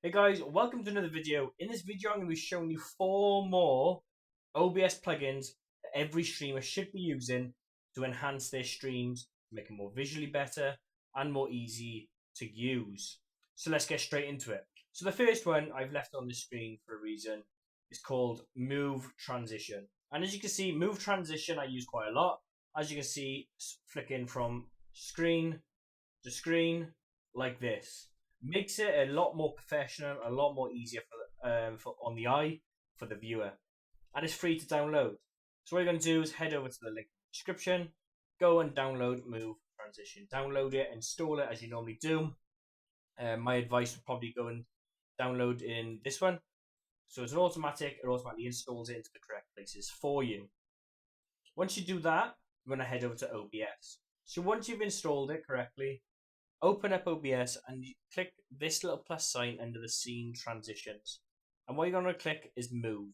Hey guys, welcome to another video. In this video I'm going to be showing you 4 more OBS plugins that every streamer should be using to enhance their streams, make them more visually better and more easy to use. So let's get straight into it. So the first one I've left on the screen for a reason is called Move Transition. And as you can see, Move Transition I use quite a lot. As you can see, flicking from screen to screen like this. Makes it a lot more professional, a lot more easier for on the eye for the viewer, and it's free to download. So what you're going to do is head over to the link in the description, go and download Move Transition, download it, install it as you normally do. My advice would probably go and download in this one. So it's an automatic; it automatically installs it into the correct places for you. Once you do that, you're going to head over to OBS. So once you've installed it correctly, open up OBS and you click this little plus sign under the scene transitions. And what you're going to click is move.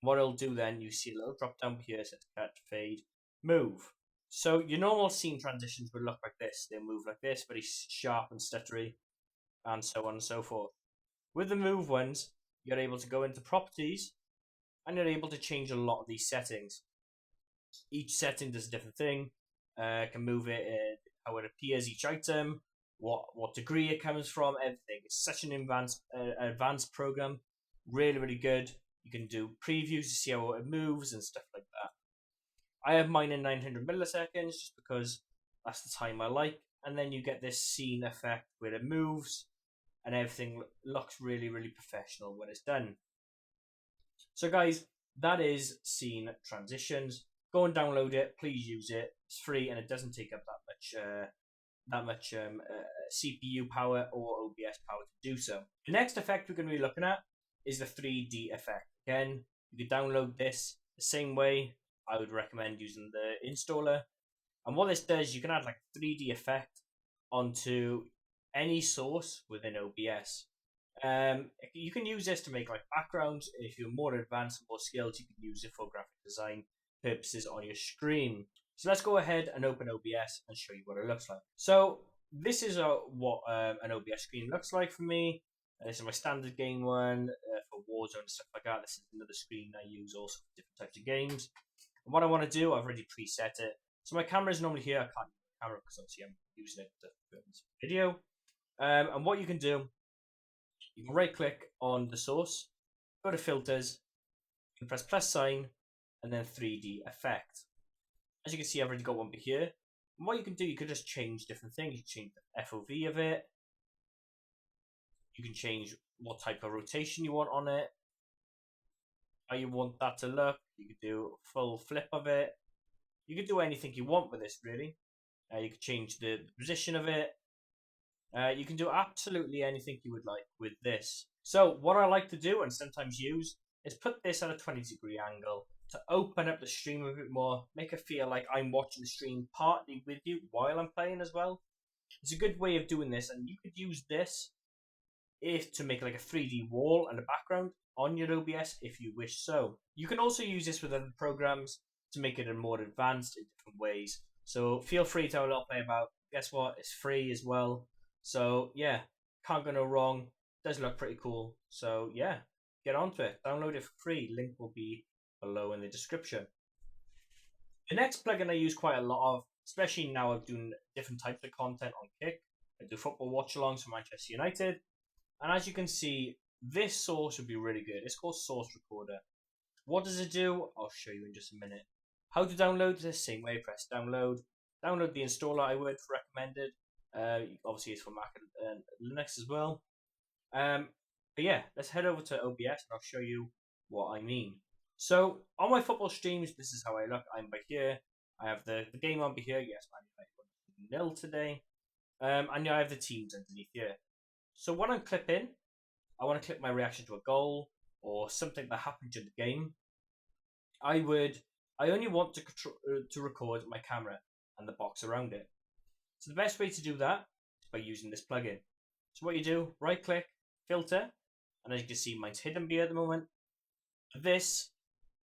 What it'll do then, you see a little drop down here, says cut, fade, move. So your normal scene transitions would look like this. They'll move like this, very sharp and stuttery, and so on and so forth. With the move ones, you're able to go into properties and you're able to change a lot of these settings. Each setting does a different thing. Can move it how it appears, each item, what degree it comes from, everything. It's such an advanced program, really good. You can do previews to see how it moves and stuff like that. I have mine in 900 milliseconds just because that's the time I like, and then you get this scene effect where it moves and everything looks really professional when it's done. So guys, that is scene transitions. Go and download it. Please use it. It's free and it doesn't take up that much CPU power or OBS power to do so. The next effect we're going to be looking at is the 3D effect. Again, you can download this the same way. I would recommend using the installer. And what this does, you can add like a 3D effect onto any source within OBS. You can use this to make like backgrounds. If you're more advanced and more skilled, you can use it for graphic design purposes on your screen. So let's go ahead and open OBS and show you what it looks like. So this is what an OBS screen looks like for me. This is my standard game one for Warzone and stuff like that. This is another screen I use also for different types of games. And what I want to do, I've already preset it. So my camera is normally here. I can't use the camera because obviously I'm using it to film this video. And what you can do, you can right click on the source, go to filters, you can press plus sign, and then 3D effect. As you can see, I've already got one here. And what you can do, you can just change different things. You can change the FOV of it. You can change what type of rotation you want on it. How you want that to look. You can do a full flip of it. You can do anything you want with this, really. You can change the position of it. You can do absolutely anything you would like with this. So what I like to do and sometimes use is put this at a 20-degree angle to open up the stream a bit more, make it feel like I'm watching the stream partly with you while I'm playing as well. It's a good way of doing this, and you could use this to make like a 3D wall and a background on your OBS if you wish so. You can also use this with other programs to make it more advanced in different ways. So feel free to have a little play about. Guess what? It's free as well. So yeah, can't go no wrong. Does look pretty cool. So yeah, get onto it. Download it for free. Link will be below in the description. The next plugin I use quite a lot of, especially now I'm doing different types of content on Kick. I do football watch-alongs for Manchester United. And as you can see, this source would be really good. It's called Source Recorder. What does it do? I'll show you in just a minute. How to download this? Same way, press download. Download the installer I would recommended. Obviously it's for Mac and Linux as well. But yeah, let's head over to OBS and I'll show you what I mean. So on my football streams, this is how I look. I'm by here. I have the game on by here. Yes, Man United 1-0 today. And I have the teams underneath here. So when I'm clipping, I want to clip my reaction to a goal or something that happened during the game. I only want to record my camera and the box around it. So the best way to do that is by using this plugin. So what you do, right click, filter, and as you can see, mine's hidden here at the moment. This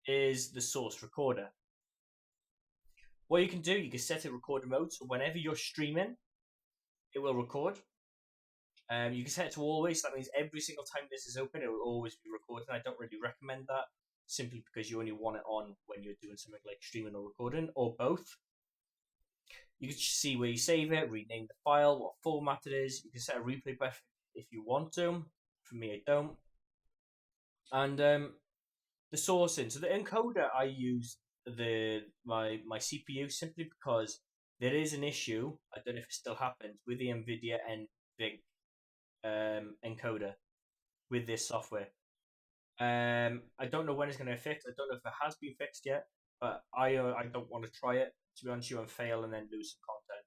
is the source recorder. What you can do, you can set it recorder mode, so whenever you're streaming, it will record. You can set it to always. That means every single time this is open, it will always be recording. I don't really recommend that, simply because you only want it on when you're doing something like streaming or recording, or both. You can see where you save it, rename the file, what format it is. You can set a replay button if you want to. For me, I don't. And the sourcing. So the encoder, I use my CPU simply because there is an issue. I don't know if it still happens with the NVIDIA NVIC encoder with this software. I don't know when it's going to fix. I don't know if it has been fixed yet, but I don't want to try it, to be honest with you, and fail and then lose some content.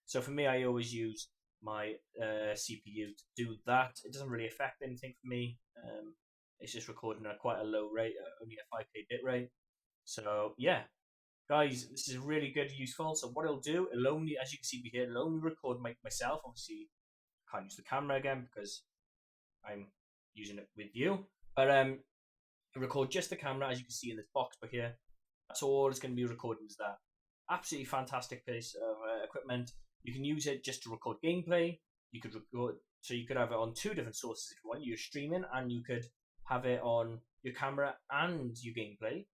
So for me, I always use my CPU to do that. It doesn't really affect anything for me. It's just recording at quite a low rate, only a 5K bit rate. So yeah, guys, this is really good, useful. So what it'll do, it'll only, as you can see here, it'll only record myself. Obviously, I can't use the camera again because I'm using it with you. But record just the camera, as you can see in this box by here. That's all it's going to be recording, is that. Absolutely fantastic piece of equipment. You can use it just to record gameplay. You could record, so you could have it on two different sources if you want. You're streaming, and you could have it on your camera and your gameplay,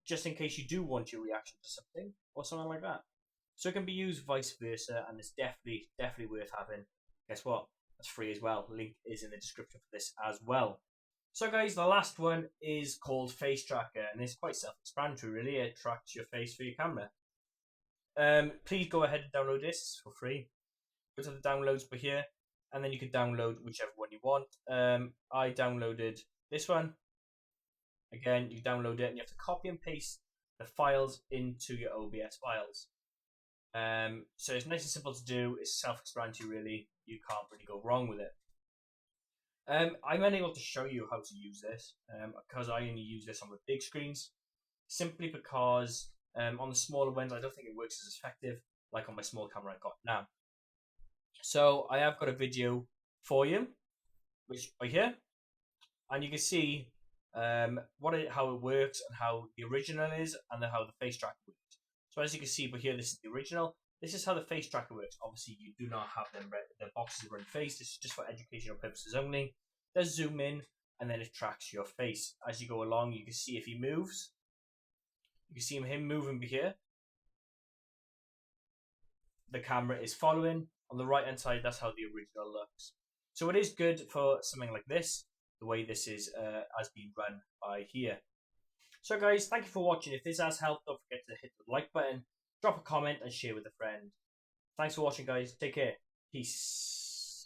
just in case you do want your reaction to something or something like that. So it can be used vice versa, and it's definitely worth having. Guess what? That's free as well. Link is in the description for this as well. So guys, the last one is called Face Tracker, and it's quite self-explanatory really. It tracks your face for your camera. Please go ahead and download this for free. Go to the downloads by here, and then you can download whichever one you want. I downloaded this one. Again, you download it and you have to copy and paste the files into your OBS files. So it's nice and simple to do. It's self-explanatory really. You can't really go wrong with it. I'm unable to show you how to use this because I only use this on the big screens, simply because on the smaller ones I don't think it works as effective like on my small camera I've got now. So I have got a video for you, which right here, and you can see how it works and how the original is, and then how the face tracker works. So as you can see by here, this is the original. This is how the face tracker works. Obviously, you do not have the boxes run face. This is just for educational purposes only. It does zoom in, and then it tracks your face as you go along. You can see if he moves. You can see him moving here. The camera is following. On the right hand side, that's how the original looks. So it is good for something like this, the way this is has been run by here. So guys, thank you for watching. If this has helped, don't forget to hit the like button, drop a comment, and share with a friend. Thanks for watching, guys. Take care. Peace.